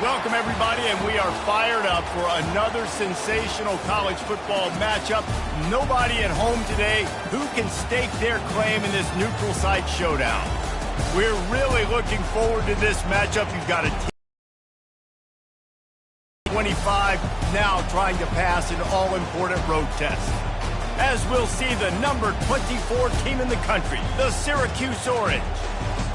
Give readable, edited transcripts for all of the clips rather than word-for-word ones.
Welcome, everybody, and we are fired up for another sensational college football matchup. Nobody at home today who can stake their claim in this neutral site showdown. We're really looking forward to this matchup. You've got a team 25 now trying to pass an all-important road test. As we'll see the number 24 team in the country, the Syracuse Orange,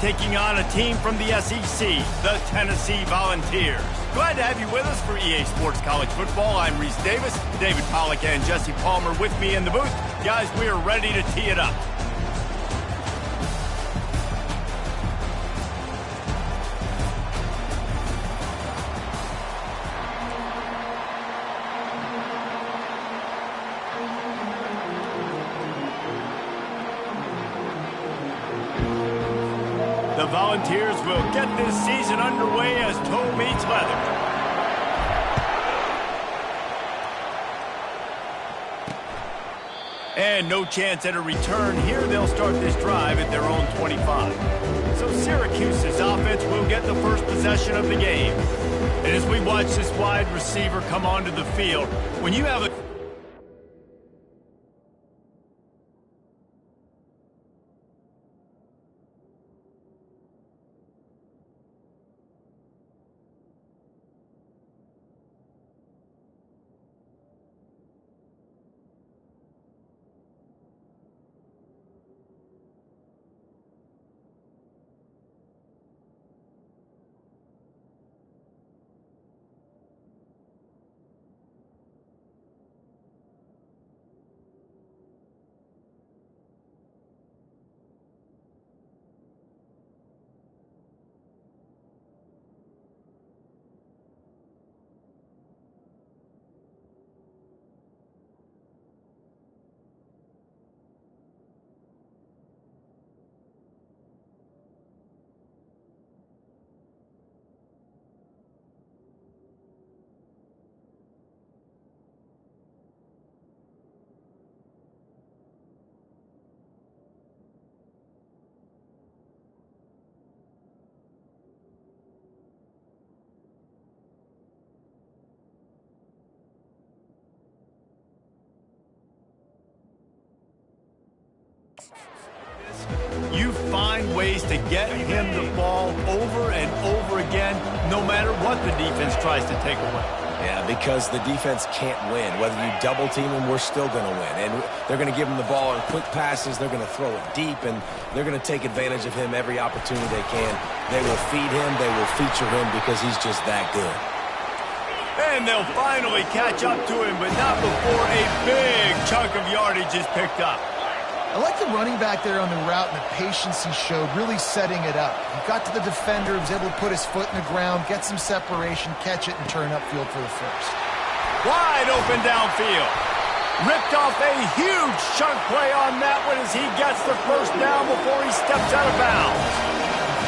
taking on a team from the SEC, the Tennessee Volunteers. Glad to have you with us for EA Sports College Football. I'm Reese Davis, David Pollack and Jesse Palmer with me in the booth. Guys, we are ready to tee it up. The Volunteers will get this season underway as toe meets leather. And no chance at a return here. They'll start this drive at their own 25. So Syracuse's offense will get the first possession of the game. And as we watch this wide receiver come onto the field, when you have a you find ways to get him the ball over and over again, no matter what the defense tries to take away. Yeah, because the defense can't win. Whether you double team him, we're still going to win. And they're going to give him the ball in quick passes. They're going to throw it deep, and they're going to take advantage of him every opportunity they can. They will feed him. They will feature him because he's just that good. And they'll finally catch up to him, but not before a big chunk of yardage is picked up. I like the running back there on the route and the patience he showed, really setting it up. He got to the defender, was able to put his foot in the ground, get some separation, catch it, and turn upfield for the first. Wide open downfield. Ripped off a huge chunk play on that one as he gets the first down before he steps out of bounds.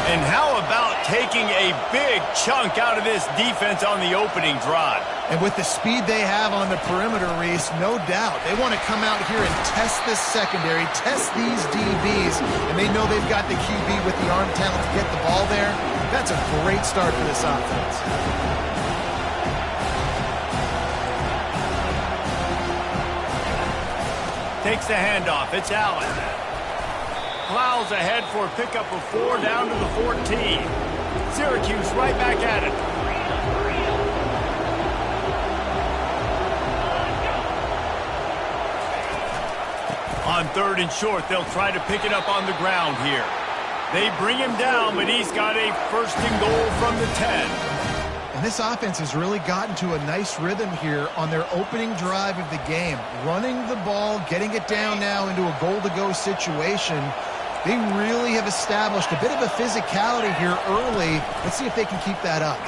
And how about taking a big chunk out of this defense on the opening drive? And with the speed they have on the perimeter, Reese, no doubt. They want to come out here and test this secondary, test these DBs, and they know they've got the QB with the arm talent to get the ball there. That's a great start for this offense. Takes the handoff. It's Allen. Plows ahead for a pickup of 4 down to the 14. Syracuse right back at it. On 3rd and short, they'll try to pick it up on the ground here. They bring him down, but he's got a 1st and goal from the 10. And this offense has really gotten to a nice rhythm here on their opening drive of the game. Running the ball, getting it down now into a goal-to-go situation. They really have established a bit of a physicality here early. Let's see if they can keep that up.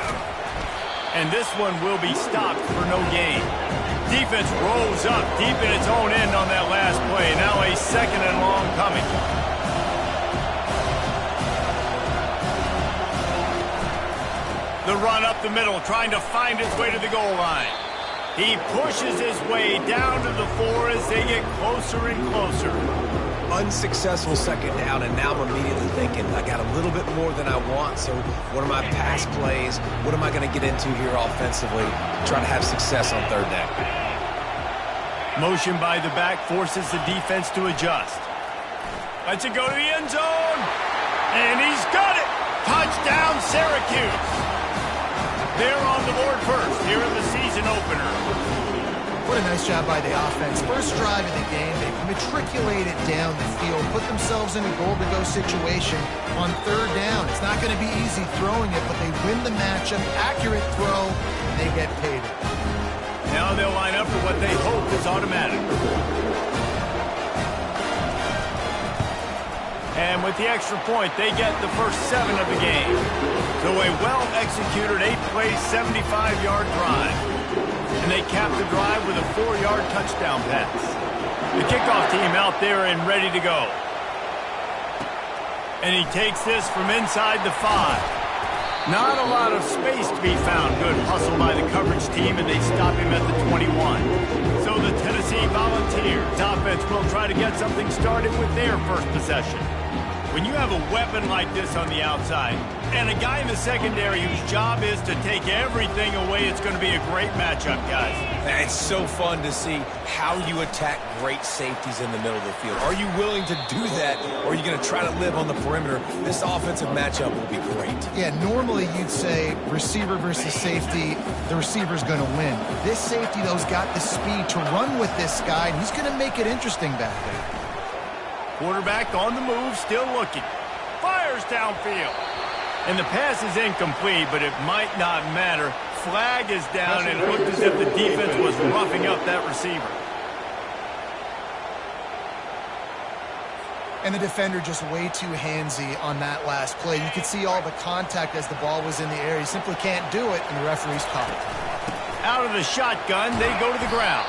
And this one will be stopped for no gain. Defense rolls up deep in its own end on that last play. Now a 2nd and long coming. The run up the middle, trying to find its way to the goal line. He pushes his way down to the 4 as they get closer and closer. unsuccessful second down, and now I'm immediately thinking, I got a little bit more than I want, so what are my pass plays? What am I going to get into here offensively? Try to have success on third down. Motion by the back forces the defense to adjust. Lets it go to the end zone. And he's got it. Touchdown, Syracuse. They're on the board first here in the season opener. What a nice job by the offense. First drive of the game, they matriculated down the field, put themselves in a goal-to-go situation on third down. It's not going to be easy throwing it, but they win the matchup. Accurate throw, and they get paid. Now they'll line up for what they hope is automatic. And with the extra point, they get the first 7 of the game. So a well-executed 8-play, 75-yard drive. And they cap the drive with a 4-yard touchdown pass. The kickoff team out there and ready to go. And he takes this from inside the 5. Not a lot of space to be found. Good hustle by the coverage team, and they stop him at the 21. So the Tennessee Volunteers offense will try to get something started with their first possession. When you have a weapon like this on the outside and a guy in the secondary whose job is to take everything away, it's going to be a great matchup, guys. It's so fun to see how you attack great safeties in the middle of the field. Are you willing to do that, or are you going to try to live on the perimeter? This offensive matchup will be great. Yeah, normally you'd say receiver versus safety, the receiver's going to win. This safety, though, has got the speed to run with this guy, and he's going to make it interesting back there. Quarterback on the move, still looking. Fires downfield. And the pass is incomplete, but it might not matter. Flag is down, and it looked as if the defense was roughing up that receiver. And the defender just way too handsy on that last play. You could see all the contact as the ball was in the air. He simply can't do it, and the referee's caught it. Out of the shotgun, they go to the ground.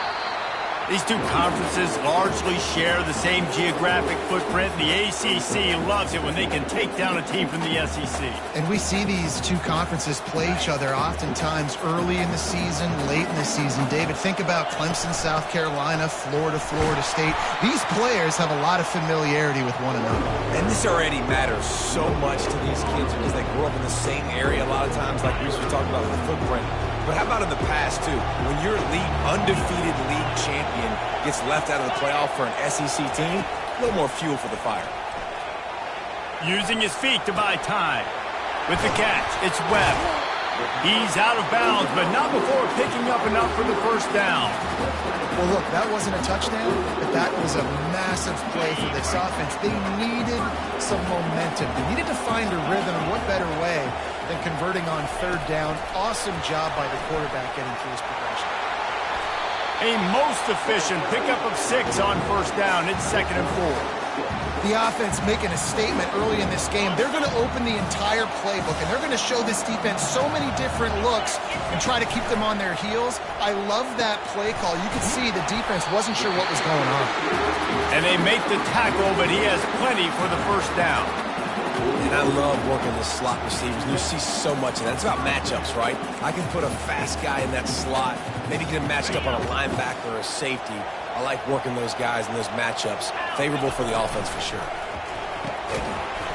These two conferences largely share the same geographic footprint. The ACC loves it when they can take down a team from the SEC. And we see these two conferences play each other oftentimes early in the season, late in the season. David, think about Clemson, South Carolina, Florida, Florida State. These players have a lot of familiarity with one another. And this already matters so much to these kids because they grew up in the same area a lot of times, like Reese was talking about with the footprint. But how about in the past, too? When your undefeated league champion gets left out of the playoff for an SEC team, a little more fuel for the fire. Using his feet to buy time. With the catch, it's Webb. He's out of bounds, but not before picking up enough for the first down. Well, look, that wasn't a touchdown, but that was a massive play for this offense. They needed some momentum. They needed to find a rhythm, and what better way than converting on third down. Awesome job by the quarterback getting through his progression. A most efficient pickup of 6 on first down. It's 2nd and 4. The offense making a statement early in this game. They're going to open the entire playbook, and they're going to show this defense so many different looks and try to keep them on their heels. I love that play call. You could see the defense wasn't sure what was going on. And they make the tackle, but he has plenty for the first down. And I love working the slot receivers. You see so much of that. It's about matchups, right? I can put a fast guy in that slot, maybe get him matched up on a linebacker or a safety. I like working those guys in those matchups. Favorable for the offense for sure.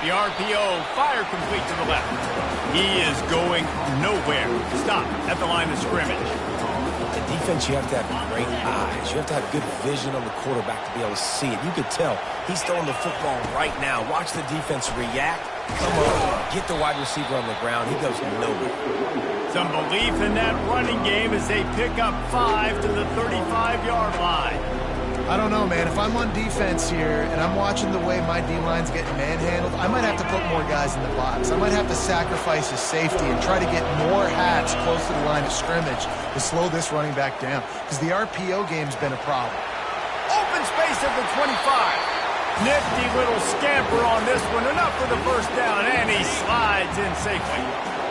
The RPO, fire complete to the left. He is going nowhere. Stop at the line of scrimmage. The defense, you have to have great eyes. You have to have good vision on the quarterback to be able to see it. You could tell he's throwing the football right now. Watch the defense react. Come on, get the wide receiver on the ground. He goes nowhere. Some belief in that running game as they pick up 5 to the 35-yard line. I don't know, man. If I'm on defense here and I'm watching the way my D-line's getting manhandled, I might have to put more guys in the box. I might have to sacrifice his safety and try to get more hats close to the line of scrimmage to slow this running back down, because the RPO game's been a problem. Open space at the 25. Nifty little scamper on this one. Enough for the first down, and he slides in safely.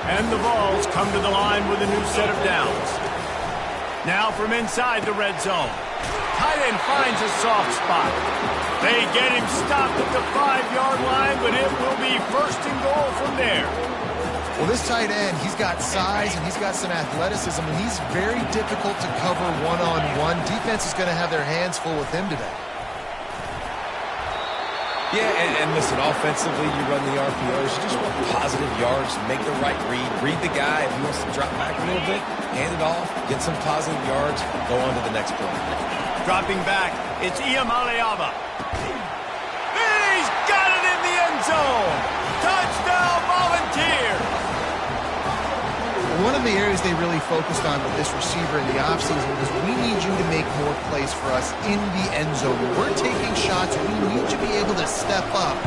And the Vols come to the line with a new set of downs. Now from inside the red zone. Tight end finds a soft spot. They get him stopped at the 5-yard line, but it will be 1st and goal from there. Well, this tight end, he's got size and he's got some athleticism, and he's very difficult to cover one-on-one. Defense is going to have their hands full with him today. Yeah, and listen, offensively, you run the RPOs. You just want positive yards, make the right read the guy. If he wants to drop back a little bit, hand it off, get some positive yards, go on to the next play. Dropping back, it's Iamaleava. He's got it in the end zone. Touchdown, Volunteers. One of the areas they really focused on with this receiver in the offseason was we need you to make more plays for us in the end zone. When we're taking shots, we need you to be able to step up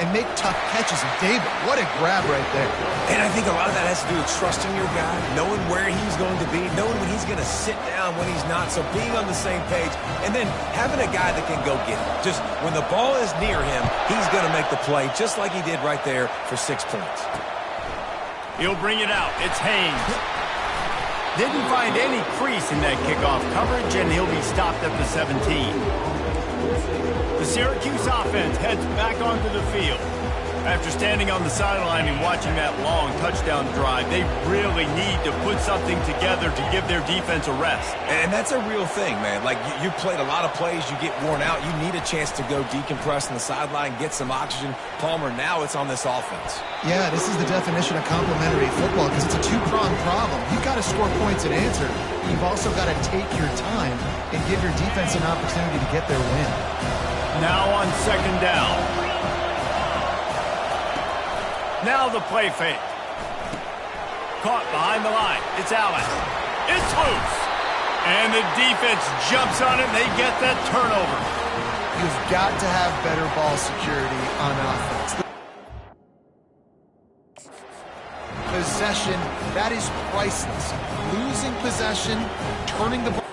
and make tough catches. And David, what a grab right there. And I think a lot of that has to do with trusting your guy, knowing where he's going to be, knowing when he's going to sit down, when he's not, so being on the same page, and then having a guy that can go get it. Just when the ball is near him, he's going to make the play just like he did right there for 6 points. He'll bring it out. It's Haynes. Didn't find any crease in that kickoff coverage, and he'll be stopped at the 17. The Syracuse offense heads back onto the field. After standing on the sideline and watching that long touchdown drive, they really need to put something together to give their defense a rest. And that's a real thing, man. Like, you played a lot of plays, you get worn out, you need a chance to go decompress on the sideline, get some oxygen. Palmer, now it's on this offense. Yeah, this is the definition of complementary football because it's a two-pronged problem. You've got to score points and answer. You've also got to take your time and give your defense an opportunity to get their win. Now on second down. Now the play fake. Caught behind the line. It's Allen. It's loose. And the defense jumps on it, and they get that turnover. You've got to have better ball security on offense. Possession, that is priceless. Losing possession, turning the ball.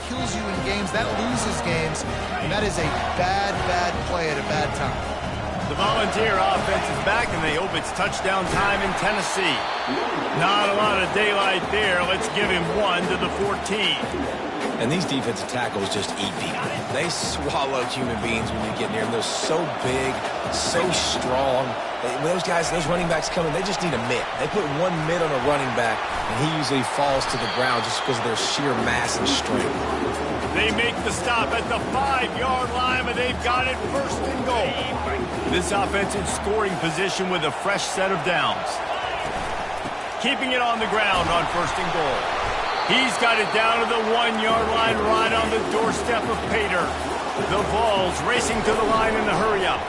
Kills you in games, that loses games, and that is a bad, bad play at a bad time. The Volunteer offense is back, and they hope it's touchdown time in Tennessee. Not a lot of daylight there. Let's give him 1 to the 14. And these defensive tackles just eat people. They swallow human beings when you get near them. They're so big, so strong. When those guys, those running backs come in, they just need a mitt. They put one mitt on a running back, and he usually falls to the ground just because of their sheer mass and strength. They make the stop at the 5-yard line, but they've got it first and goal. This offense in scoring position with a fresh set of downs. Keeping it on the ground on first and goal. He's got it down to the 1-yard line right on the doorstep of Pater. The Vols racing to the line in the hurry-up.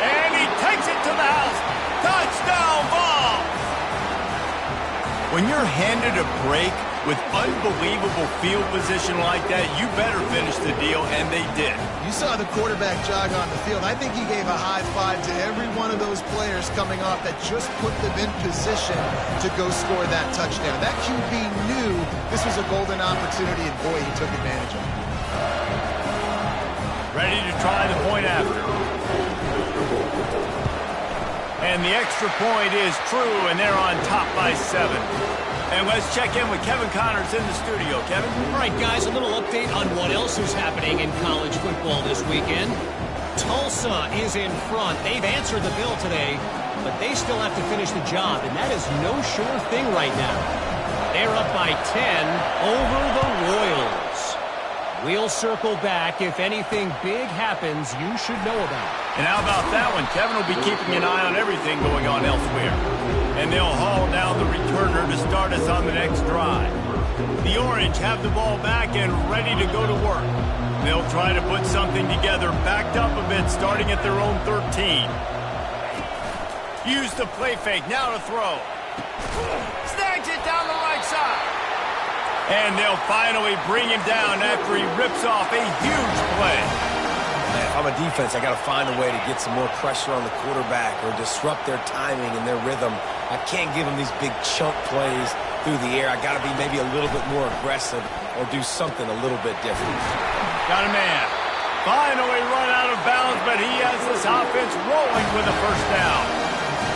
And he takes it to the house. Touchdown, Vols! When you're handed a break with unbelievable field position like that, you better finish the deal, and they did. You saw the quarterback jog on the field. I think he gave a high five to every one of those players coming off that just put them in position to go score that touchdown. That QB knew this was a golden opportunity, and boy, he took advantage of it. Ready to try the point after. And the extra point is true, and they're on top by 7. And let's check in with Kevin Connors in the studio. Kevin? All right, guys, a little update on what else is happening in college football this weekend. Tulsa is in front. They've answered the bell today, but they still have to finish the job, and that is no sure thing right now. They're up by 10 over the Royals. We'll circle back. If anything big happens, you should know about it. And how about that one? Kevin will be keeping an eye on everything going on elsewhere. And they'll haul down the returner to start us on the next drive. The Orange have the ball back and ready to go to work. They'll try to put something together, backed up a bit, starting at their own 13. Use the play fake, now to throw. Snags it down the right side. And they'll finally bring him down after he rips off a huge play. If I'm a defense, I got to find a way to get some more pressure on the quarterback or disrupt their timing and their rhythm. I can't give them these big chunk plays through the air. I got to be maybe a little bit more aggressive or do something a little bit different. Got a man. Finally run out of bounds, but he has this offense rolling with a first down.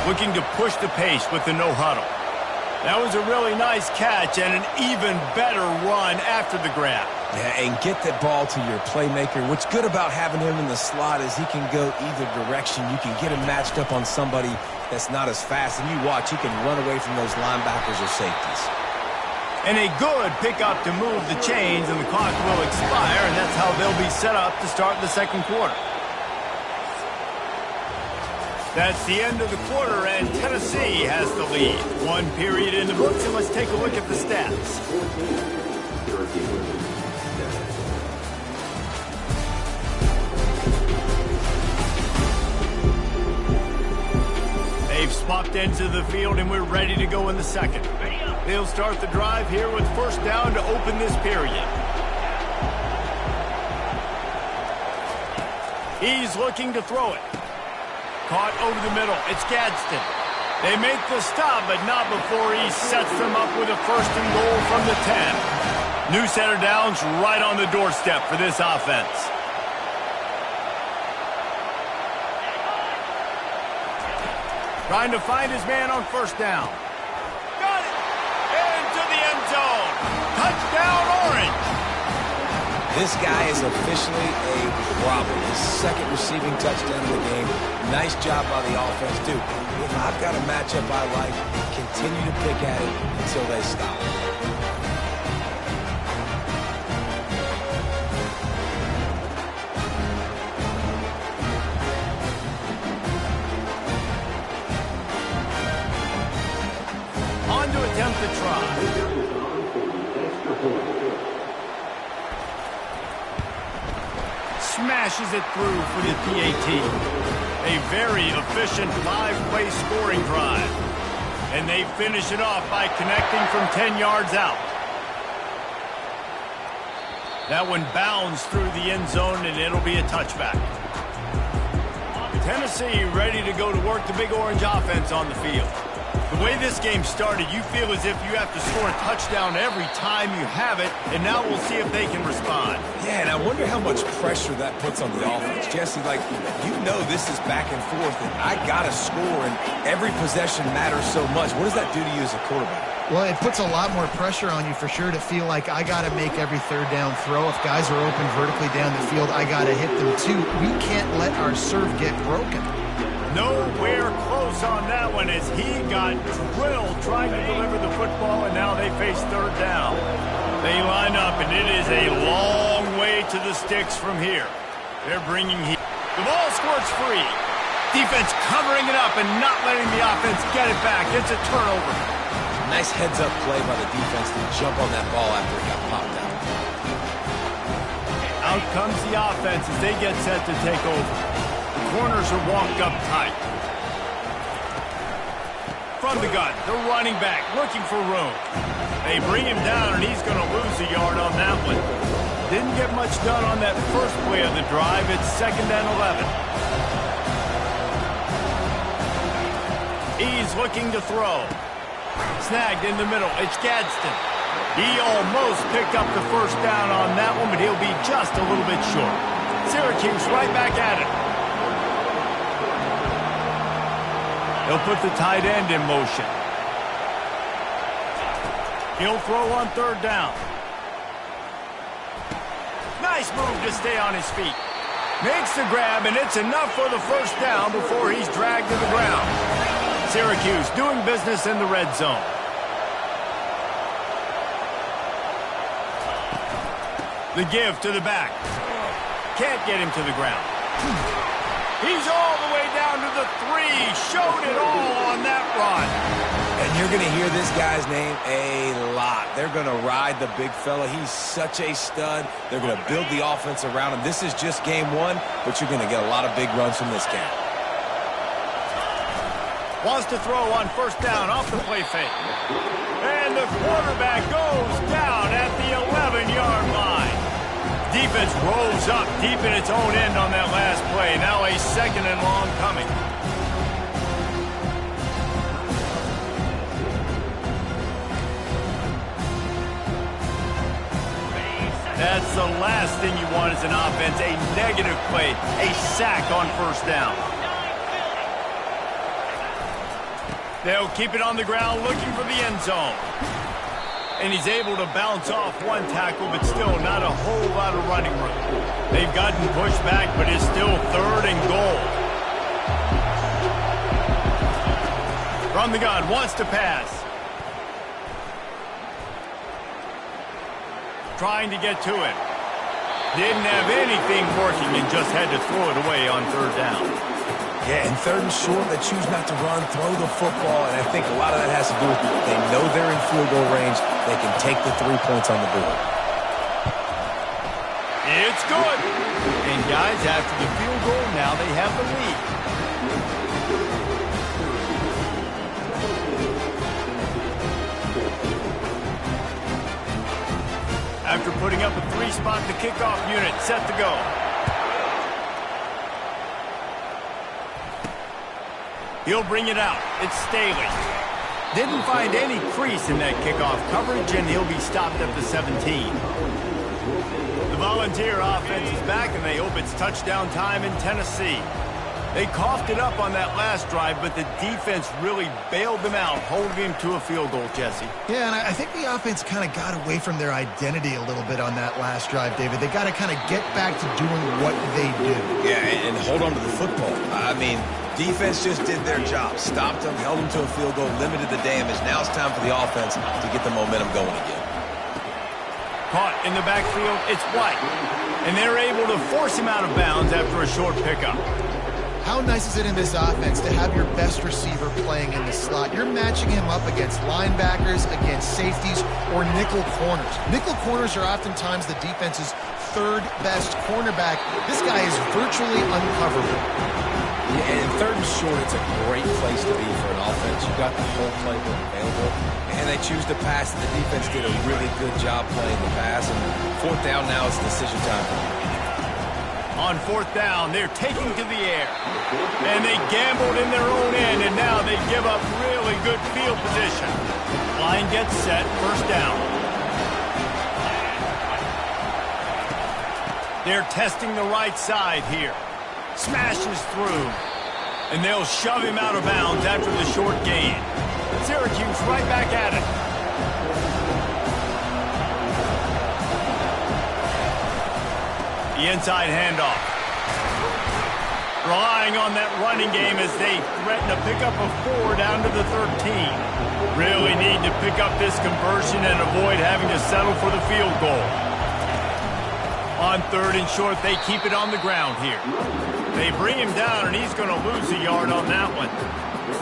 Looking to push the pace with the no huddle. That was a really nice catch and an even better run after the grab. Yeah, and get the ball to your playmaker. What's good about having him in the slot is he can go either direction. You can get him matched up on somebody that's not as fast, and you watch, he can run away from those linebackers or safeties. And a good pickup to move the chains, and the clock will expire, and that's how they'll be set up to start the second quarter. That's the end of the quarter, and Tennessee has the lead. One period in the books, and let's take a look at the stats. They've swapped into the field, and we're ready to go in the second. They'll start the drive here with first down to open this period. He's looking to throw it. Caught over the middle. It's Gadsden. They make the stop, but not before he sets them up with a first and goal from the 10. New set of downs right on the doorstep for this offense. Trying to find his man on first down. Got it! Into the end zone. Touchdown, Orange! This guy is officially a problem. His second receiving touchdown of the game. Nice job by the offense, too. If I've got a matchup I like, continue to pick at it until they stop. On to attempt the try. Smashes it through for the PAT. A very efficient 5-play scoring drive. And they finish it off by connecting from 10 yards out. That one bounds through the end zone, and it'll be a touchback. Tennessee ready to go to work the Big Orange offense on the field. The way this game started, you feel as if you have to score a touchdown every time you have it, and now we'll see if they can respond. Yeah, and I wonder how much pressure that puts on the offense. Jesse, like, you know this is back and forth, and I got to score, and every possession matters so much. What does that do to you as a quarterback? Well, it puts a lot more pressure on you for sure to feel like I got to make every third down throw. If guys are open vertically down the field, I got to hit them too. We can't let our serve get broken. Nowhere close on that one as he got drilled trying to deliver the football, and now they face third down. They line up, and it is a long way to the sticks from here. They're bringing heat. The ball squirts free. Defense covering it up and not letting the offense get it back. It's a turnover. Nice heads-up play by the defense to jump on that ball after it got popped out. Out comes the offense as they get set to take over. Corners are walked up tight. From the gun, the running back looking for room. They bring him down, and he's going to lose a yard on that one. Didn't get much done on that first play of the drive. It's 2nd and 11. He's looking to throw. Snagged in the middle. It's Gadsden. He almost picked up the first down on that one, but he'll be just a little bit short. Syracuse right back at it. He'll put the tight end in motion. He'll throw on third down. Nice move to stay on his feet. Makes the grab, and it's enough for the first down before he's dragged to the ground. Syracuse doing business in the red zone. The give to the back. Can't get him to the ground. He's all the way down to the 3. Showed it all on that run. And you're going to hear this guy's name a lot. They're going to ride the big fella. He's such a stud. They're going to build the offense around him. This is just game 1, but you're going to get a lot of big runs from this guy. Wants to throw on first down off the play fake. And the quarterback goes down at the 11-yard line. Defense rolls up deep in its own end on that last play. Now a 2nd and long coming. That's the last thing you want as an offense, a negative play, a sack on first down. They'll keep it on the ground looking for the end zone. And he's able to bounce off one tackle, but still not a whole lot of running room. They've gotten pushed back, but it's still 3rd and goal. From the gun, wants to pass. Trying to get to it. Didn't have anything working and just had to throw it away on 3rd down. Yeah, and 3rd and short, they choose not to run, throw the football, and I think a lot of that has to do with they know they're in field goal range. They can take the 3 points on the board. It's good. And guys, after the field goal, now they have the lead. After putting up a 3-spot, the kickoff unit set to go. He'll bring it out. It's Staley. Didn't find any crease in that kickoff coverage, and he'll be stopped at the 17. The Volunteer offense is back, and they hope it's touchdown time in Tennessee. They coughed it up on that last drive, but the defense really bailed them out, holding him to a field goal, Jesse. Yeah, and I think the offense kind of got away from their identity a little bit on that last drive, David. They got to kind of get back to doing what they do. Yeah, and hold on to the football. I mean, defense just did their job. Stopped them, held them to a field goal, limited the damage. Now it's time for the offense to get the momentum going again. Caught in the backfield, it's White. And they're able to force him out of bounds after a short pickup. How nice is it in this offense to have your best receiver playing in the slot? You're matching him up against linebackers, against safeties, or nickel corners. Nickel corners are oftentimes the defense's 3rd best cornerback. This guy is virtually uncoverable. Yeah, and 3rd and short, it's a great place to be for an offense. You've got the whole playbook available, and they choose to pass. The defense did a really good job playing the pass, and 4th down now is decision time for them. On 4th down, they're taking to the air. And they gambled in their own end, and now they give up really good field position. Line gets set, 1st down. They're testing the right side here. Smashes through. And they'll shove him out of bounds after the short gain. Syracuse right back at it. The inside handoff. Relying on that running game as they threaten to pick up a 4 down to the 13. Really need to pick up this conversion and avoid having to settle for the field goal. On 3rd and short, they keep it on the ground here. They bring him down, and he's going to lose a yard on that one.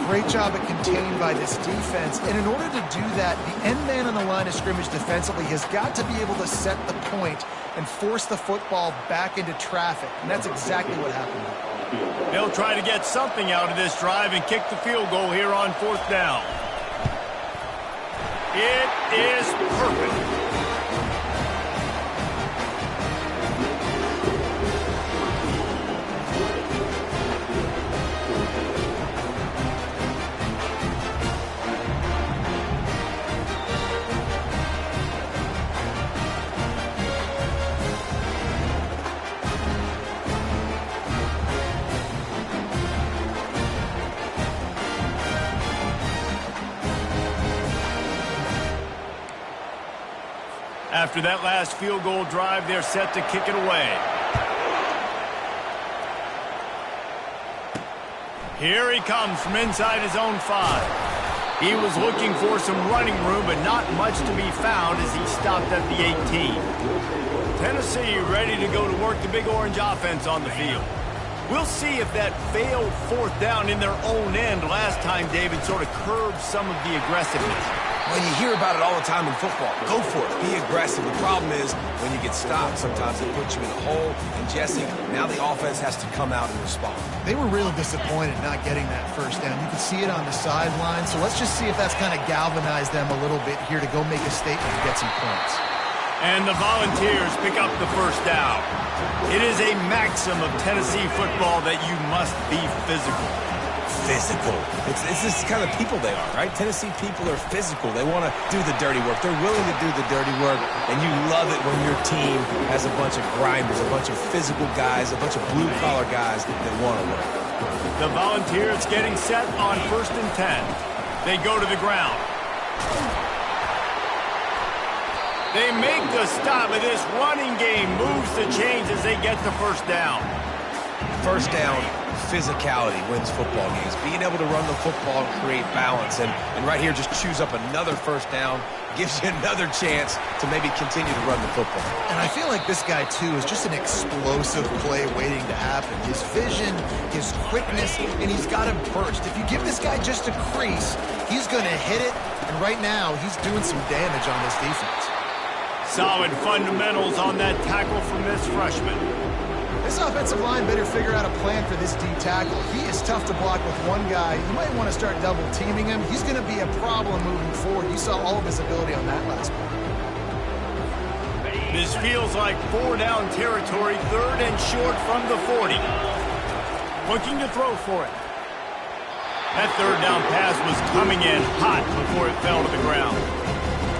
Great job at containing by this defense. And in order to do that, the end man on the line of scrimmage defensively has got to be able to set the point and force the football back into traffic. And that's exactly what happened. They'll try to get something out of this drive and kick the field goal here on 4th down. It is perfect. After that last field goal drive, they're set to kick it away. Here he comes from inside his own 5. He was looking for some running room, but not much to be found as he stopped at the 18. Tennessee ready to go to work the Big Orange offense on the field. We'll see if that failed 4th down in their own end last time, David, sort of curbed some of the aggressiveness. Well, you hear about it all the time in football. Go for it. Be aggressive. The problem is when you get stopped, sometimes it puts you in a hole. And, Jesse, now the offense has to come out and respond. They were really disappointed not getting that 1st down. You can see it on the sideline. So let's just see if that's kind of galvanized them a little bit here to go make a statement and get some points. And the Volunteers pick up the 1st down. It is a maxim of Tennessee football that you must be physical. Physical. It's this kind of people they are, right? Tennessee people are physical. They want to do the dirty work. They're willing to do the dirty work, and you love it when your team has a bunch of grinders, a bunch of physical guys, a bunch of blue-collar guys that want to work. The Volunteers getting set on 1st and 10. They go to the ground. They make the stop, but this running game moves the chains as they get the first down. First down, physicality wins football games. Being able to run the football and create balance. And right here, just choose up another first down. Gives you another chance to maybe continue to run the football. And I feel like this guy, too, is just an explosive play waiting to happen. His vision, his quickness, and he's got a burst. If you give this guy just a crease, he's going to hit it. And right now, he's doing some damage on this defense. Solid fundamentals on that tackle from this freshman. This offensive line better figure out a plan for this D tackle. He is tough to block with one guy. You might want to start double-teaming him. He's going to be a problem moving forward. You saw all of his ability on that last play. This feels like 4-down territory, 3rd and short from the 40. Looking to throw for it. That 3rd down pass was coming in hot before it fell to the ground.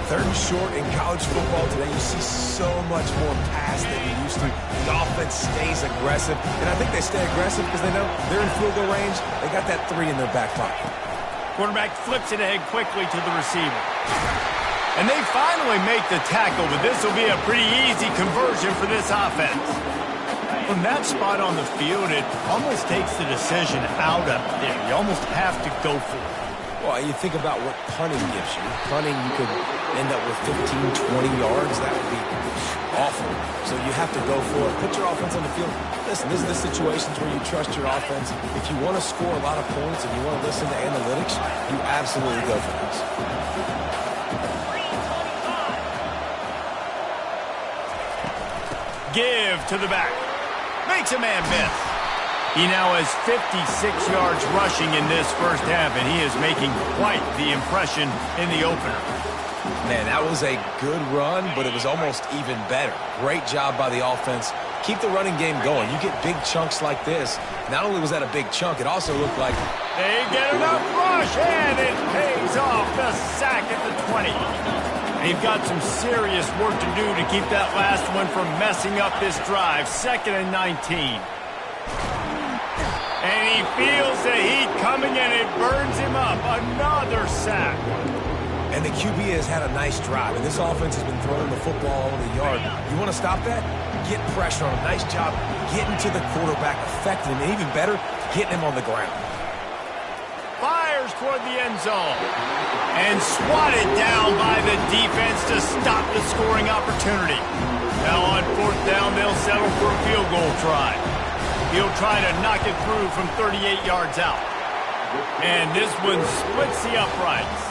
3rd and short in college football today, you see so much more pass than you used to. The offense stays aggressive, and I think they stay aggressive because they know they're in field goal range. They got that 3 in their back pocket. Quarterback flips it ahead quickly to the receiver. And they finally make the tackle, but this will be a pretty easy conversion for this offense. From that spot on the field, it almost takes the decision out of there. You almost have to go for it. Well, you think about what punting gives you. Punting, you could end up with 15, 20 yards. That would be awful. So you have to go for it. Put your offense on the field. Listen, this is the situations where you trust your offense. If you want to score a lot of points and you want to listen to analytics, you absolutely go for this. Give to the back. Makes a man miss. He now has 56 yards rushing in this first half, and he is making quite the impression in the opener. Man, that was a good run, but it was almost even better. Great job by the offense. Keep the running game going. You get big chunks like this. Not only was that a big chunk, it also looked like they get enough rush, and it pays off. The sack at the 20. They've got some serious work to do to keep that last one from messing up this drive. 2nd and 19. And he feels the heat coming, and it burns him up. Another sack. And the QB has had a nice drive, and this offense has been throwing the football all over the yard. You want to stop that? Get pressure on him. Nice job getting to the quarterback, affecting him, and even better, getting him on the ground. Fires toward the end zone. And swatted down by the defense to stop the scoring opportunity. Now on 4th down, they'll settle for a field goal try. He'll try to knock it through from 38 yards out. And this one splits the uprights.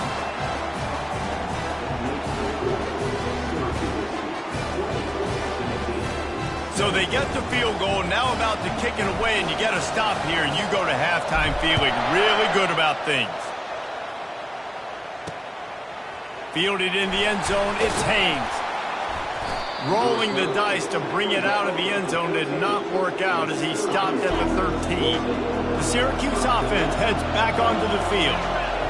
So they get the field goal, now about to kick it away, and you get a stop here, and you go to halftime feeling really good about things. Fielded in the end zone, it's Haynes. Rolling the dice to bring it out of the end zone did not work out as he stopped at the 13. The Syracuse offense heads back onto the field.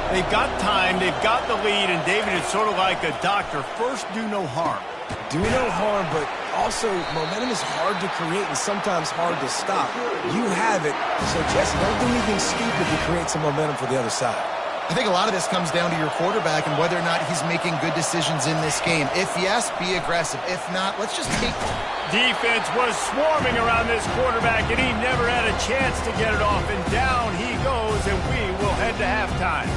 They've got time, they've got the lead, and David is sort of like a doctor. First, do no harm. Do no harm, but also momentum is hard to create and sometimes hard to stop. You have it, so Jesse, don't do anything stupid to create some momentum for the other side. I think a lot of this comes down to your quarterback and whether or not he's making good decisions in this game. If yes, be aggressive. If not, let's just take it. Defense was swarming around this quarterback, and he never had a chance to get it off. And down he goes, and we will head to halftime.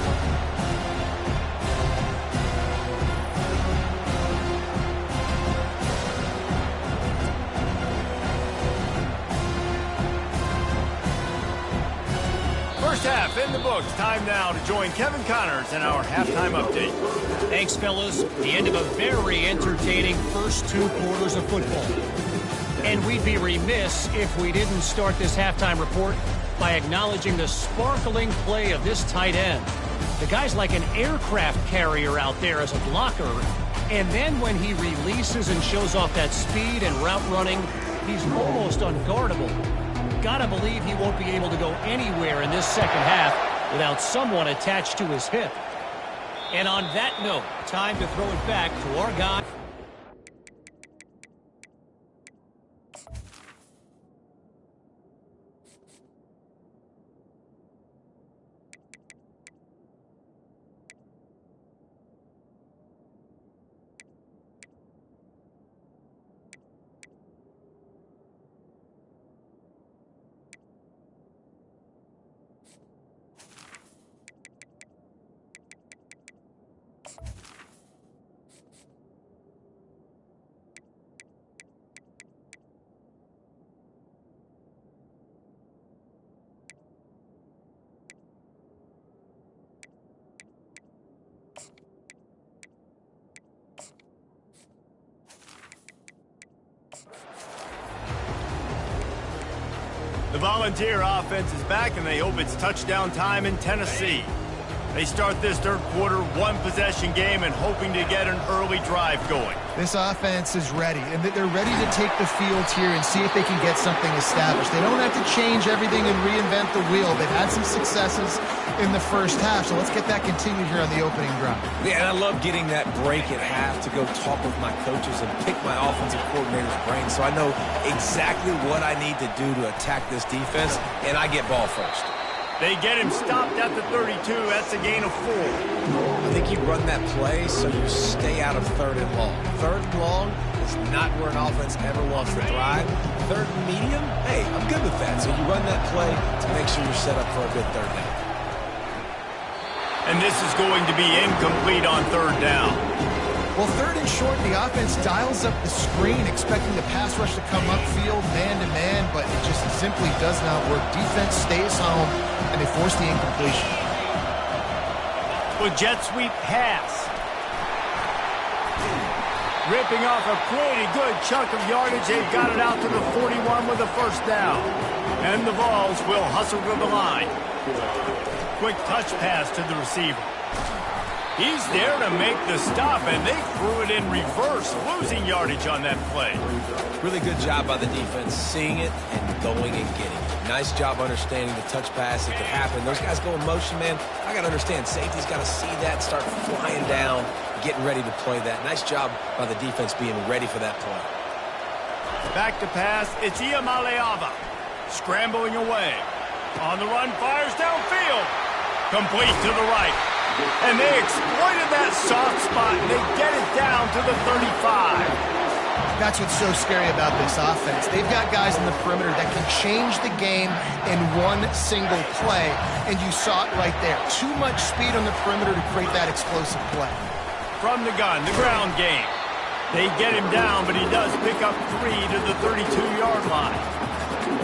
First half in the books. Time now to join Kevin Connors in our halftime update. Thanks, fellas. The end of a very entertaining first 2 quarters of football. And we'd be remiss if we didn't start this halftime report by acknowledging the sparkling play of this tight end. The guy's like an aircraft carrier out there as a blocker. And then when he releases and shows off that speed and route running, he's almost unguardable. Gotta believe he won't be able to go anywhere in this second half without someone attached to his hip. And on that note, time to throw it back to our guy. The Volunteer offense is back, and they hope it's touchdown time in Tennessee. They start this third quarter one-possession game and hoping to get an early drive going. This offense is ready, and they're ready to take the field here and see if they can get something established. They don't have to change everything and reinvent the wheel. They've had some successes in the first half, so let's get that continued here on the opening drive. Yeah, and I love getting that break at half to go talk with my coaches and pick my offensive coordinator's brain so I know exactly what I need to do to attack this defense, and I get ball first. They get him stopped at the 32. That's a gain of 4. I think you run that play so you stay out of third and long. Third and long is not where an offense ever wants to thrive. Third and medium, hey, I'm good with that. So you run that play to make sure you're set up for a good third down. And this is going to be incomplete on third down. Well, third and short, the offense dials up the screen, expecting the pass rush to come upfield man-to-man, but it just simply does not work. Defense stays home, and they force the incompletion. With jet sweep pass. Ripping off a pretty good chunk of yardage. They've got it out to the 41 with a first down. And the Vols will hustle to the line. Quick touch pass to the receiver. He's there to make the stop, and they threw it in reverse, losing yardage on that play. Really good job by the defense, seeing it and going and getting it. Nice job understanding the touch pass that could happen. Those guys go in motion, man. I got to understand, safety's got to see that, start flying down, getting ready to play that. Nice job by the defense being ready for that play. Back to pass, it's Iamaleava. Scrambling away. On the run, fires downfield. Complete to the right. And they exploited that soft spot, and they get it down to the 35. That's what's so scary about this offense. They've got guys in the perimeter that can change the game in one single play, and you saw it right there. Too much speed on the perimeter to create that explosive play. From the gun, the ground game. They get him down, but he does pick up 3 to the 32-yard line.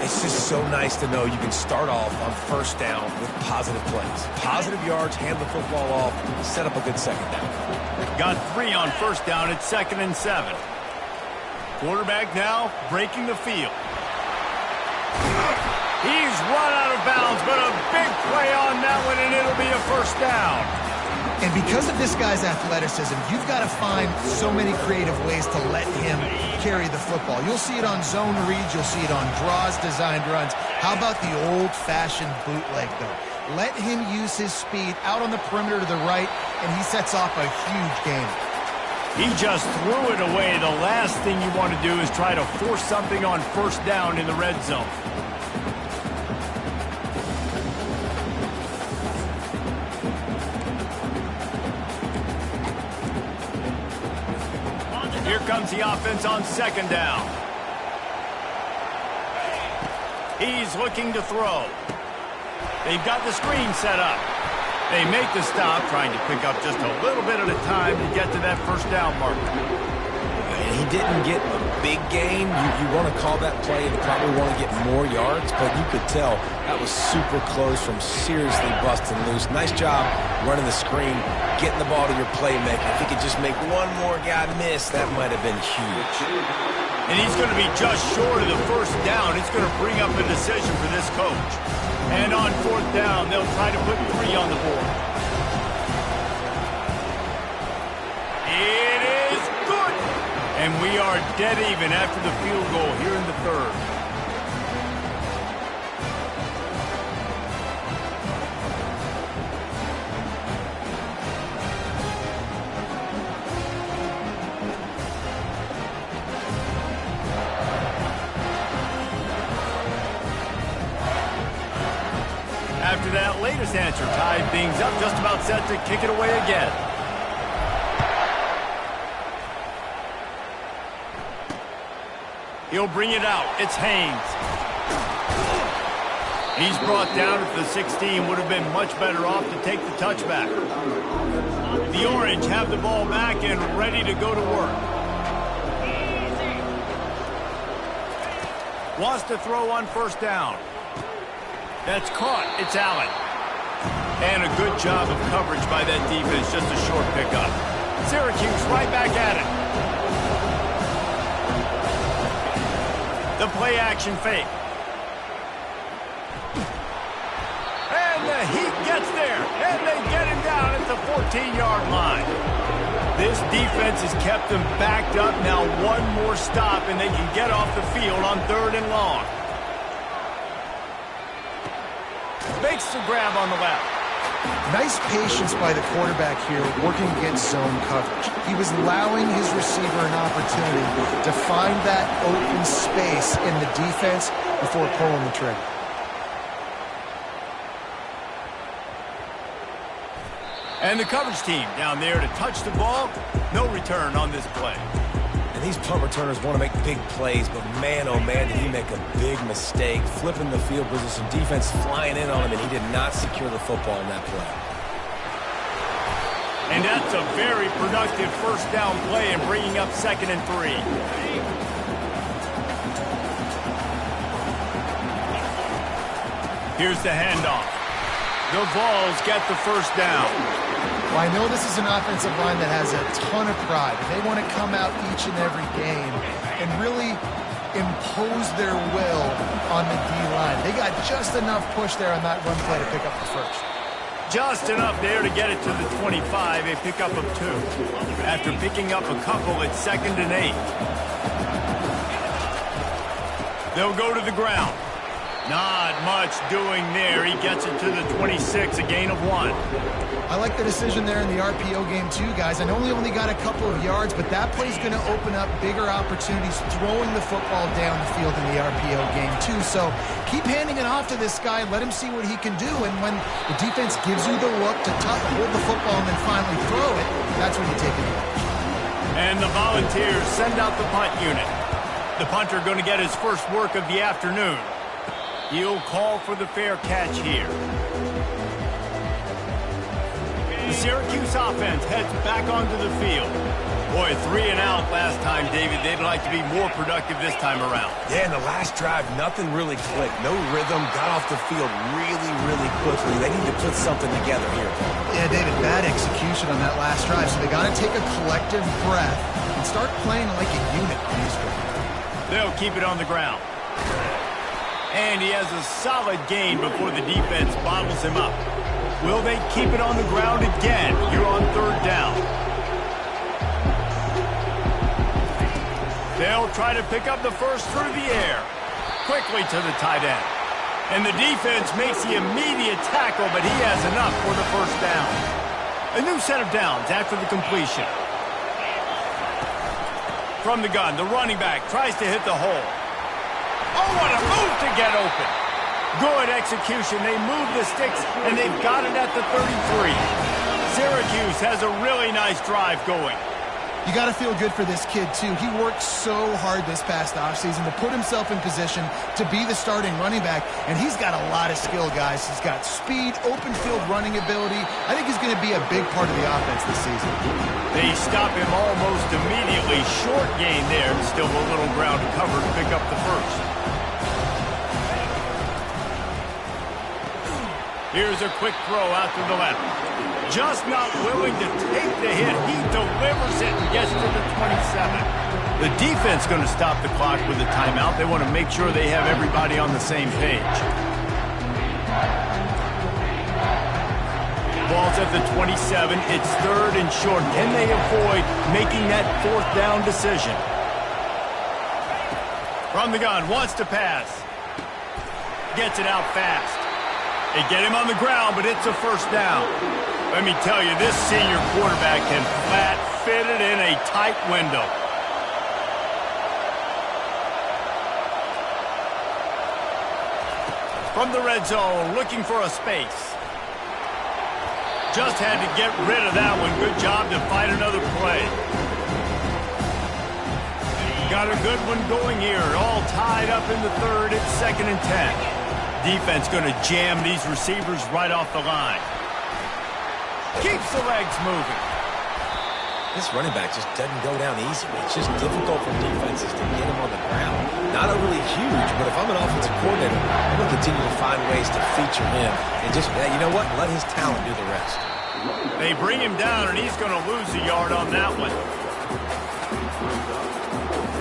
It's just so nice to know you can start off on first down with positive plays. Positive yards, hand the football off, set up a good second down. Got 3 on first down at 2nd and 7. Quarterback now breaking the field. He's run out of bounds, but a big play on that one, and it'll be a first down. And because of this guy's athleticism, you've got to find so many creative ways to let him carry the football. You'll see it on zone reads. You'll see it on draws, designed runs. How about the old-fashioned bootleg, though? Let him use his speed out on the perimeter to the right, and he sets off a huge game. He just threw it away. The last thing you want to do is try to force something on first down in the red zone. Here comes the offense on second down. He's looking to throw. They've got the screen set up. They make the stop, trying to pick up just a little bit at a time to get to that first down marker. He didn't get a big gain. You want to call that play and probably want to get more yards, but you could tell that was super close from seriously busting loose. Nice job running the screen, getting the ball to your playmaker. If he could just make one more guy miss, that might have been huge. And he's going to be just short of the first down. It's going to bring up a decision for this coach. And on fourth down, they'll try to put 3 on the board. It is good. And we are dead even after the field goal here in the third. After that latest answer, tied things up, just about set to kick it away again. He'll bring it out. It's Haynes. He's brought down at the 16. Would have been much better off to take the touchback. The Orange have the ball back and ready to go to work. Wants to throw on first down. That's caught. It's Allen. And a good job of coverage by that defense. Just a short pickup. Syracuse right back at it. The play action fake. gets there, and they get him down at the 14-yard line. This defense has kept them backed up. Now one more stop, and they can get off the field on 3rd and long. Makes the grab on the left. Nice patience by the quarterback here working against zone coverage. He was allowing his receiver an opportunity to find that open space in the defense before pulling the trigger. And the coverage team down there to touch the ball. No return on this play. And these punt returners want to make big plays, but man, oh man, did he make a big mistake. Flipping the field position, defense flying in on him, and he did not secure the football in that play. And that's a very productive first down play and bringing up 2nd and 3. Here's the handoff. The Vols get the first down. Well, I know this is an offensive line that has a ton of pride. They want to come out each and every game and really impose their will on the D-line. They got just enough push there on that run play to pick up the first. Just enough there to get it to the 25. They pick up 2. After picking up a couple, it's 2nd and 8. They'll go to the ground. Not much doing there. He gets it to the 26, a gain of 1. I like the decision there in the RPO game too, guys. I know he only got a couple of yards, but that play's going to open up bigger opportunities throwing the football down the field in the RPO game too. So keep handing it off to this guy. Let him see what he can do. And when the defense gives you the look to hold the football and then finally throw it, that's when you take it away. And the Volunteers send out the punt unit. The punter going to get his first work of the afternoon. He'll call for the fair catch here. The Syracuse offense heads back onto the field. Boy, 3 and out last time, David. They'd like to be more productive this time around. Yeah, in the last drive, nothing really clicked. No rhythm, got off the field really, really quickly. They need to put something together here. Yeah, David, bad execution on that last drive, so they got to take a collective breath and start playing like a unit on this drive. They'll keep it on the ground. And he has a solid gain before the defense bottles him up. Will they keep it on the ground again here on 3rd down? They'll try to pick up the first through the air. Quickly to the tight end. And the defense makes the immediate tackle, but he has enough for the first down. A new set of downs after the completion. From the gun, the running back tries to hit the hole. Oh, what a move to get open. Good execution. They move the sticks, and they've got it at the 33. Syracuse has a really nice drive going. You got to feel good for this kid, too. He worked so hard this past offseason to put himself in position to be the starting running back, and he's got a lot of skill, guys. He's got speed, open field running ability. I think he's going to be a big part of the offense this season. They stop him almost immediately. Short gain there. Still a little ground to cover to pick up the first. Here's a quick throw out to the left. Just not willing to take the hit. He delivers it and gets to the 27. The defense going to stop the clock with a timeout. They want to make sure they have everybody on the same page. Ball's at the 27. It's 3rd and short. Can they avoid making that 4th down decision? From the gun, wants to pass. Gets it out fast. They get him on the ground, but it's a first down. Let me tell you, this senior quarterback can flat fit it in a tight window. From the red zone, looking for a space. Just had to get rid of that one. Good job to find another play. Got a good one going here. All tied up in the 3rd. It's 2nd and 10. Defense going to jam these receivers right off the line. Keeps the legs moving. This running back just doesn't go down easily. It's just difficult for defenses to get him on the ground. Not overly huge, but if I'm an offensive coordinator, I'm going to continue to find ways to feature him. And just, yeah, you know what? Let his talent do the rest. They bring him down, and he's going to lose a yard on that one.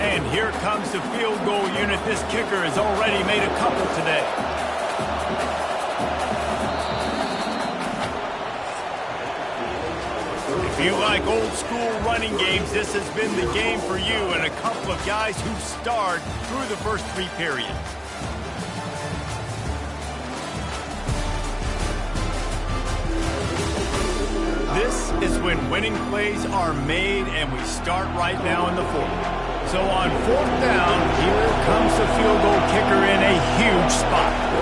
And here comes the field goal unit. This kicker has already made a couple today. If you like old-school running games, this has been the game for you and a couple of guys who starred through the first 3 periods. This is when winning plays are made, and we start right now in the 4th. So on 4th down, here comes the field goal kicker in a huge spot.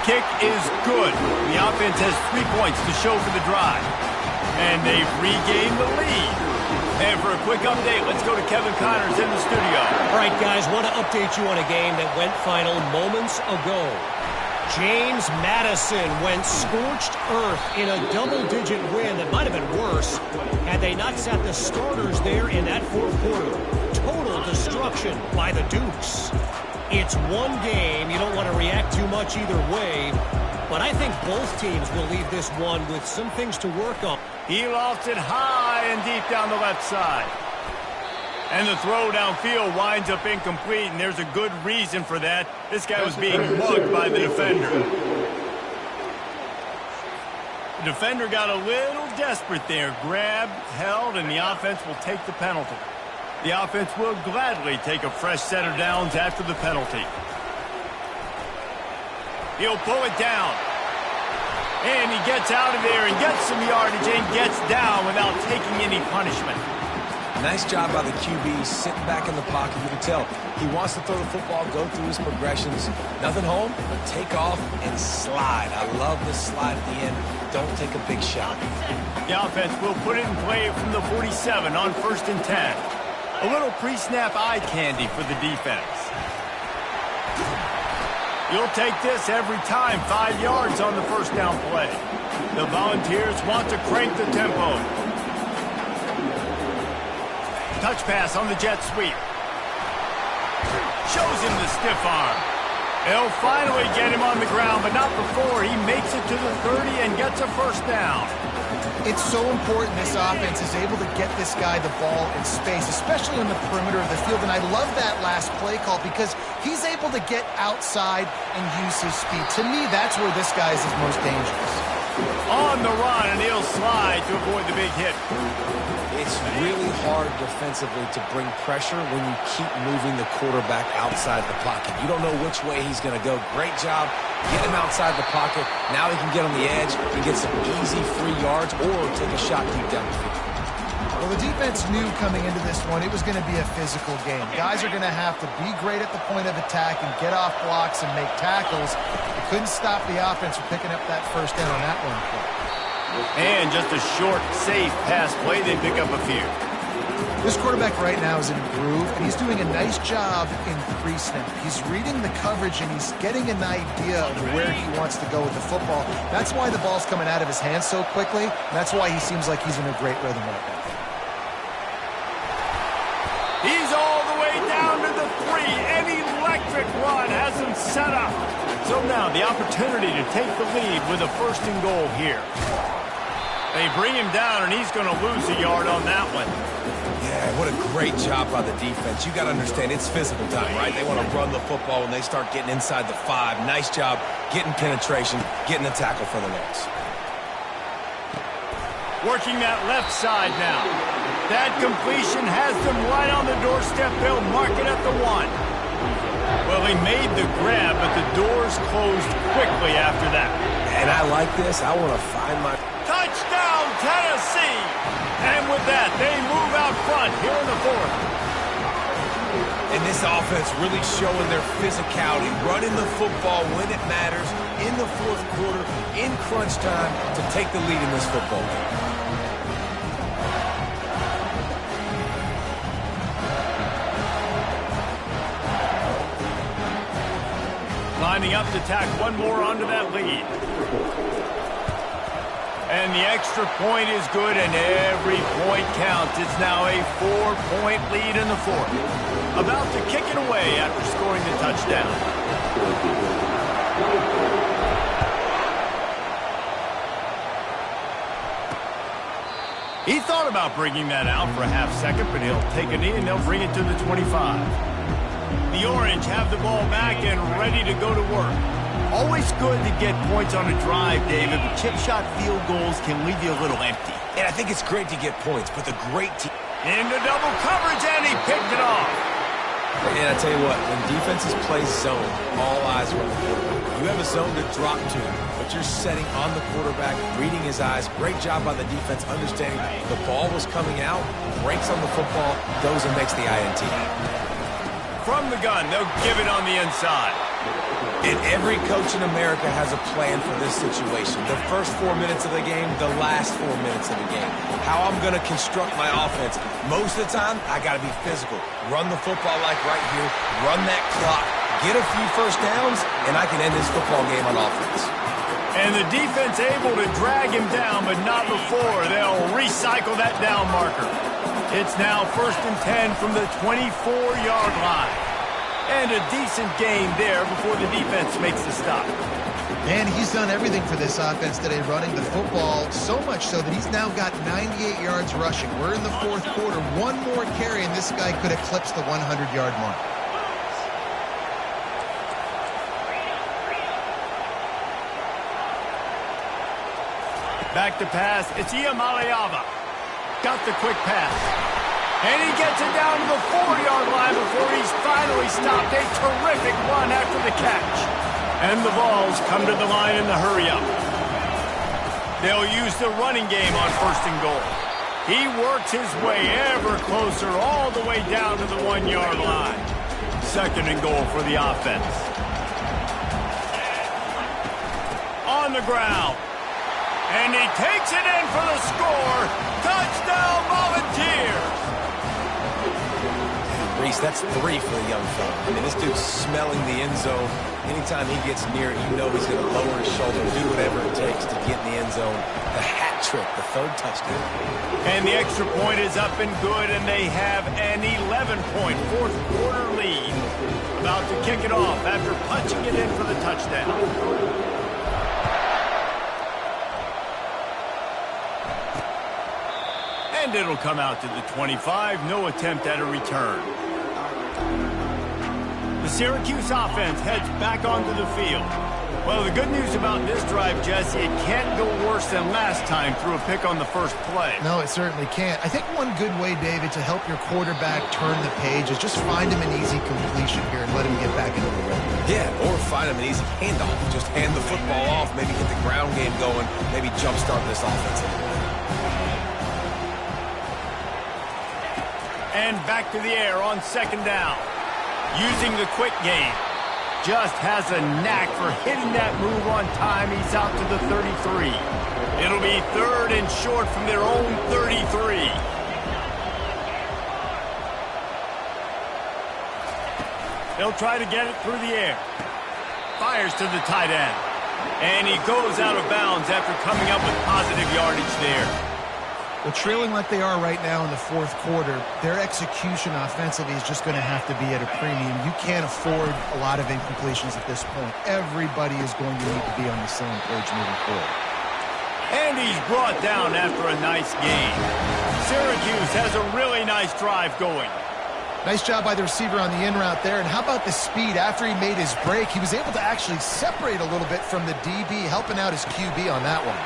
Kick is good. The offense has 3 points to show for the drive. And they've regained the lead. And for a quick update, let's go to Kevin Connors in the studio. All right, guys, want to update you on a game that went final moments ago. James Madison went scorched earth in a double-digit win that might have been worse had they not sat the starters there in that 4th quarter. Total destruction by the Dukes. It's one game. You don't want to react too much either way, but I think both teams will leave this one with some things to work on. He lost it high and deep down the left side. And the throw downfield winds up incomplete, and there's a good reason for that. This guy was being mugged by the defender. The defender got a little desperate there. Grabbed, held, and the offense will take the penalty. The offense will gladly take a fresh set of downs after the penalty. He'll pull it down. And he gets out of there and gets some yardage and gets down without taking any punishment. Nice job by the QB, sitting back in the pocket. You can tell he wants to throw the football, go through his progressions. Nothing home, but take off and slide. I love the slide at the end. Don't take a big shot. The offense will put it in play from the 47 on 1st and 10. A little pre-snap eye candy for the defense. You'll take this every time. 5 yards on the 1st down play. The Volunteers want to crank the tempo. Touch pass on the jet sweep. Shows him the stiff arm. They'll finally get him on the ground, but not before he makes it to the 30 and gets a 1st down. It's so important this offense is able to get this guy the ball in space, especially on the perimeter of the field. And I love that last play call because he's able to get outside and use his speed. To me, that's where this guy is his most dangerous. On the run, and he'll slide to avoid the big hit. It's really hard defensively to bring pressure when you keep moving the quarterback outside the pocket. You don't know which way he's going to go. Great job. Get him outside the pocket. Now he can get on the edge. He gets some easy free yards or take a shot deep down the field. Well, the defense knew coming into this one it was going to be a physical game. Guys are going to have to be great at the point of attack and get off blocks and make tackles. They couldn't stop the offense from picking up that 1st down on that one play. And just a short, safe pass play. They pick up a few. This quarterback right now is in a groove, and he's doing a nice job in pre-snap. He's reading the coverage, and he's getting an idea of where he wants to go with the football. That's why the ball's coming out of his hands so quickly, and that's why he seems like he's in a great rhythm right now. He's all the way down to the 3. An electric run has him set up. So now the opportunity to take the lead with a 1st and goal here. They bring him down, and he's going to lose a yard on that one. Yeah, what a great job by the defense. You got to understand, it's physical time, right? They want to run the football when they start getting inside the 5. Nice job getting penetration, getting the tackle for the loss. Working that left side now. That completion has them right on the doorstep. They'll mark it at the 1. Well, he made the grab, but the doors closed quickly after that. And I like this. I want to find my... Touchdown, Tennessee! And with that, they move out front here in the 4th. And this offense really showing their physicality, running the football when it matters, in the 4th quarter, in crunch time, to take the lead in this football game. Lining up to tack one more onto that lead. And the extra point is good, and every point counts. It's now a 4-point lead in the 4th. About to kick it away after scoring the touchdown. He thought about bringing that out for a half second, but he'll take a knee and they'll bring it to the 25. The Orange have the ball back and ready to go to work. Always good to get points on a drive, David, but chip shot field goals can leave you a little empty. And I think it's great to get points, but the great team... Into double coverage, and he picked it off. And I tell you what, when defenses play zone, all eyes are on the quarterback. You have a zone to drop to, but you're setting on the quarterback, reading his eyes. Great job by the defense, understanding the ball was coming out, breaks on the football, goes and makes the INT. From the gun, they'll give it on the inside. And every coach in America has a plan for this situation. The first 4 minutes of the game, the last 4 minutes of the game. How I'm going to construct my offense. Most of the time, I got to be physical. Run the football like right here. Run that clock. Get a few first downs, and I can end this football game on offense. And the defense able to drag him down, but not before. They'll recycle that down marker. It's now 1st and 10 from the 24-yard line. And a decent gain there before the defense makes the stop. And he's done everything for this offense today, running the football, so much so that he's now got 98 yards rushing. We're in the 4th quarter. One more carry, and this guy could eclipse the 100-yard mark. Back to pass. It's Iamaleava. Got the quick pass. And he gets it down to the 4-yard line before he's finally stopped. A terrific run after the catch. And the Vols come to the line in the hurry-up. They'll use the running game on 1st and goal. He works his way ever closer all the way down to the 1-yard line. 2nd and goal for the offense. On the ground. And he takes it in for the score. Touchdown, Volunteers! Reese, that's 3 for the young fella. I mean, this dude's smelling the end zone. Anytime he gets near it, you know he's going to lower his shoulder, do whatever it takes to get in the end zone. The hat trick, the 3rd touchdown. And the extra point is up and good, and they have an 11-point 4th quarter lead. About to kick it off after punching it in for the touchdown. And it'll come out to the 25. No attempt at a return. The Syracuse offense heads back onto the field. Well, the good news about this drive, Jesse, it can't go worse than last time through a pick on the first play. No, it certainly can't. I think one good way, David, to help your quarterback turn the page is just find him an easy completion here and let him get back into the rhythm. Yeah, or find him an easy handoff. Just hand the football off, maybe get the ground game going, maybe jumpstart this offense a little bit. And back to the air on 2nd down. Using the quick game. Just has a knack for hitting that move on time. He's out to the 33. It'll be 3rd and short from their own 33. They'll try to get it through the air. Fires to the tight end. And he goes out of bounds after coming up with positive yardage there. Well, trailing like they are right now in the 4th quarter, their execution offensively is just going to have to be at a premium. You can't afford a lot of incompletions at this point. Everybody is going to need to be on the same page moving forward. And he's brought down after a nice gain. Syracuse has a really nice drive going. Nice job by the receiver on the in route there. And how about the speed after he made his break? He was able to actually separate a little bit from the DB, helping out his QB on that one.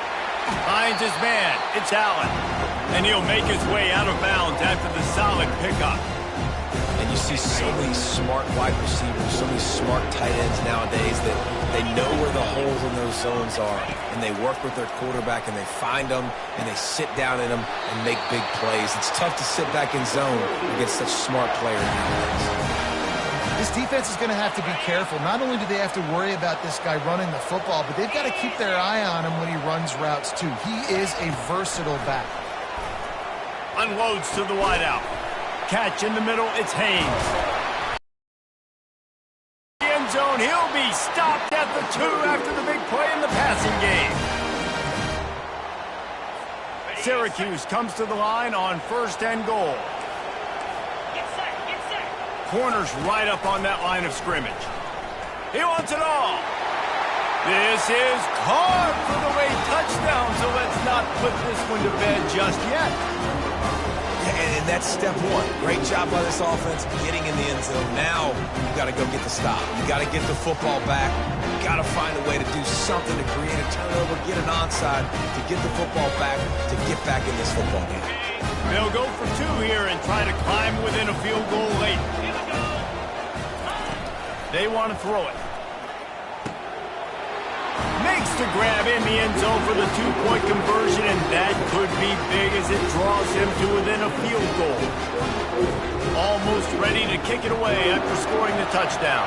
Finds his man. It's Allen. And he'll make his way out of bounds after the solid pickup. And you see so many smart wide receivers, so many smart tight ends nowadays that they know where the holes in those zones are, and they work with their quarterback, and they find them, and they sit down in them and make big plays. It's tough to sit back in zone against such smart players nowadays. This defense is going to have to be careful. Not only do they have to worry about this guy running the football, but they've got to keep their eye on him when he runs routes, too. He is a versatile back. Unloads to the wideout. Catch in the middle, it's Haynes. End zone, he'll be stopped at the 2 after the big play in the passing game. Syracuse comes to the line on 1st and goal. Corner's right up on that line of scrimmage. He wants it all. This is caught for the late touchdown, so let's not put this one to bed just yet. And And that's step one. Great job by this offense getting in the end zone. Now you got to go get the stop. You got to get the football back. You got to find a way to do something to create a turnover, get an onside, to get the football back, to get back in this football game. They'll go for two here and try to climb within a field goal late. They want to throw it. Makes the grab in the end zone for the two-point conversion, and that could be big as it draws him to within a field goal. Almost ready to kick it away after scoring the touchdown.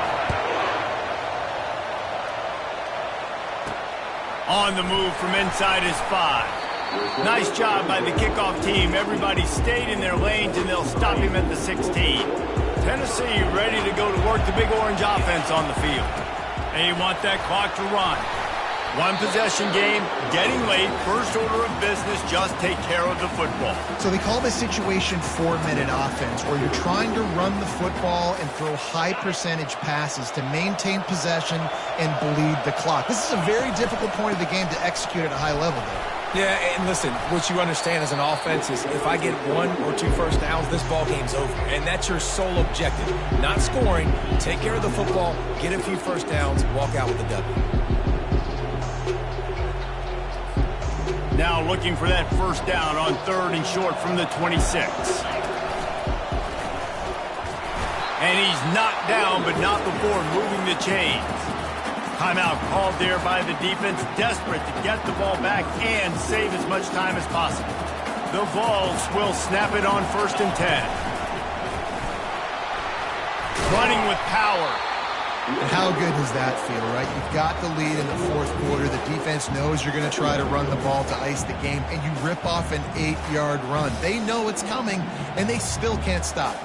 On the move from inside his 5. Nice job by the kickoff team. Everybody stayed in their lanes, and they'll stop him at the 16. Tennessee ready to go to work the Big Orange offense on the field. They want that clock to run. One possession game, getting late, first order of business, just take care of the football. So they call this situation 4-minute offense, where you're trying to run the football and throw high percentage passes to maintain possession and bleed the clock. This is a very difficult point of the game to execute at a high level, though. Yeah, and listen, what you understand as an offense is if I get 1 or 2 first downs, this ball game's over. And that's your sole objective. Not scoring, take care of the football, get a few first downs, walk out with a W. Now looking for that first down on 3rd and short from the 26. And he's knocked down, but not before moving the chains. Timeout called there by the defense, desperate to get the ball back and save as much time as possible. The Vols will snap it on 1st and 10. Running with power. And how good does that feel, right? You've got the lead in the 4th quarter. The defense knows you're going to try to run the ball to ice the game, and you rip off an 8-yard run. They know it's coming, and they still can't stop.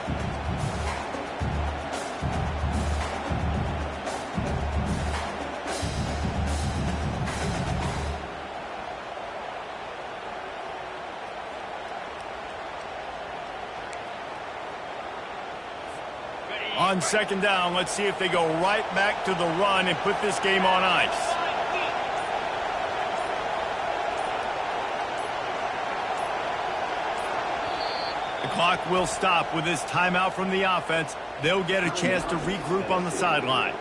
On 2nd down, let's see if they go right back to the run and put this game on ice. The clock will stop with this timeout from the offense. They'll get a chance to regroup on the sideline.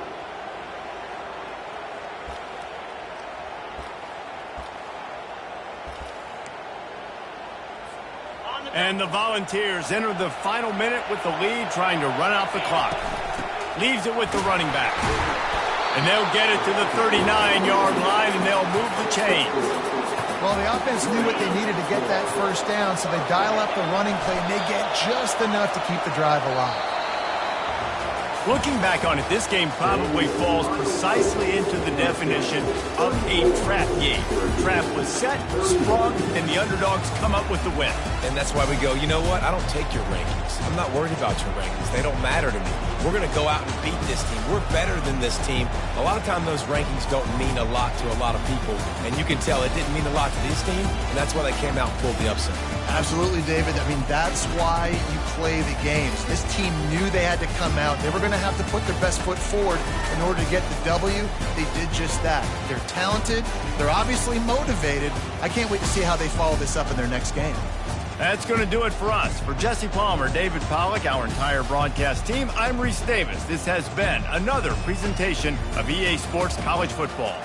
And the Volunteers enter the final minute with the lead, trying to run out the clock. Leaves it with the running back. And they'll get it to the 39-yard line, and they'll move the chains. Well, the offense knew what they needed to get that first down, so they dial up the running play, and they get just enough to keep the drive alive. Looking back on it, this game probably falls precisely into the definition of a trap game. Trap was set, sprung, and the underdogs come up with the win. And that's why we go, you know what? I don't take your rankings. I'm not worried about your rankings. They don't matter to me. We're going to go out and beat this team. We're better than this team. A lot of time those rankings don't mean a lot to a lot of people, and you can tell it didn't mean a lot to this team, and that's why they came out and pulled the upset. Absolutely, David. I mean, that's why you play the games. This team knew they had to come out. They were going to have to put their best foot forward in order to get the W. They did just that. They're talented. They're obviously motivated. I can't wait to see how they follow this up in their next game. That's going to do it for us. For Jesse Palmer, David Pollack, our entire broadcast team, I'm Reese Davis. This has been another presentation of EA Sports College Football.